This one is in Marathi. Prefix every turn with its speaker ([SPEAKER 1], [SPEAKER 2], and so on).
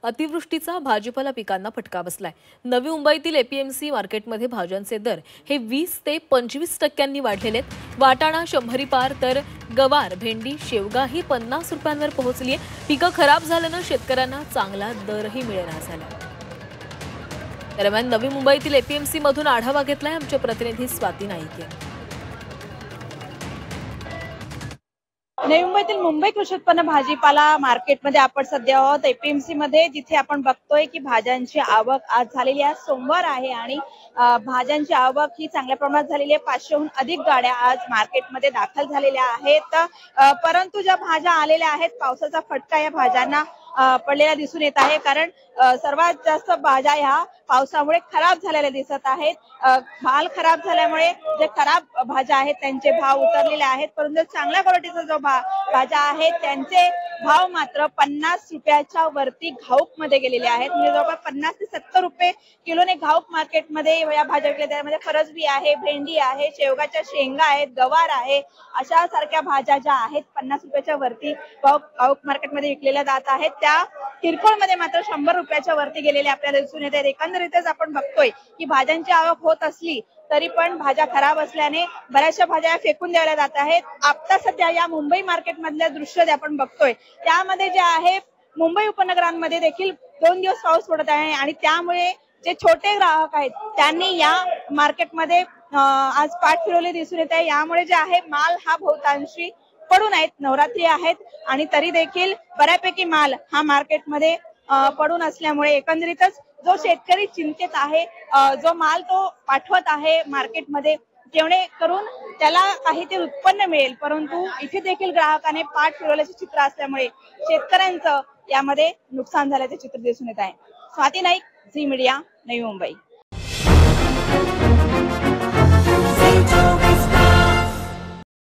[SPEAKER 1] अतिवृष्टीचा भाजीपाला पिकांना फटका बसलाय। नवी मुंबईतील एपीएमसी मार्केटमध्ये भाज्यांचे दर हे 20 ते 25% वाढलेले आहेत। वाटाणा 100 पार तर गवार, भेंडी, शेवगा ही 50 रुपयांवर पोहोचली आहे। पिकं खराब झाल्यानं शेतकऱ्यांना चांगला दरही मिळेना झाला। दरम्यान नवी मुंबईतील एपीएमसी मधून आढावा घेतलाय आमचे प्रतिनिधी स्वाती नाईक यांनी।
[SPEAKER 2] नवी मुंबईतील मुंबई कृषी उत्पन्न भाजीपाला मार्केटमध्ये आपण सध्या आहोत एपीएमसी मध्ये, जिथे आपण बघतोय की भाज्यांची आवक आज झालेली आहे। सोमवार आहे आणि भाज्यांची आवक ही चांगल्या प्रमाणात झालेली आहे। 500हून अधिक गाड्या आज मार्केटमध्ये दाखल झालेल्या आहेत। परंतु ज्या भाज्या आलेल्या आहेत, पावसाचा फटका या भाज्यांना पडलेला दिसून येत आहे। कारण सर्वात जास्त भाज्या ह्या पावसामुळे खराब झालेल्या दिसत आहेत। माल खराब झाल्यामुळे जे खराब भाज्या आहेत त्यांचे भाव उतरलेले आहेत, परंतु चांगल्या क्वालिटीचा जो भाज्या आहेत त्यांचे भाव मात्र 50 रुपयाच्या वरती घाऊक मध्ये गेलेले आहेत। म्हणजे जवळपास 50 ते 70 रुपये किलोने घाऊक मार्केटमध्ये या भाज्या विकल्या। त्यामध्ये फरसबी आहे, भेंडी आहे, शेवगाच्या शेंगा आहेत, गवार आहे, अशा सारख्या भाज्या ज्या आहेत 50 रुपयाच्या वरती घाऊक मार्केटमध्ये विकलेल्या जात आहेत। त्या किरकोळ मध्ये मात्र 100 रुपयाच्या वरती गेलेले आपल्याला दिसून येत आहेत। एकंदरीतच आपण बघतोय की भाज्यांची आवक होत असली तरी पण भाज्या खराब असल्याने बऱ्याचशा भाज्या फेकून द्यायला जात आहेत। आता सध्या या मुंबई मार्केट मधल्या दृश्य जे आपण बघतोय त्यामध्ये जे आहे, मुंबई उपनगरांमध्ये देखील 2 दिवस पाऊस पडत आहे आणि त्यामुळे जे छोटे ग्राहक आहेत त्यांनी या मार्केटमध्ये आज पाठ फिरवली दिसून येत आहे। यामुळे जे आहे माल हा बहुतांशी पडून आहेत, नवरात्री आहेत आणि तरी देखील बऱ्यापैकी माल हा मार्केटमध्ये पडून असल्यामुळे एकंदरीतच जो शेतकरी चिंतेत आहे, जो माल तो पाठवत आहे मार्केटमध्ये जेणेकरून त्याला काहीतरी उत्पन्न मिळेल, परंतु इथे देखील ग्राहकाने पाठ फिरवल्याचे चित्र असल्यामुळे शेतकऱ्यांचं यामध्ये नुकसान झाल्याचे चित्र दिसून येत आहे। Swati Naik, Zee media, Navi Mumbai.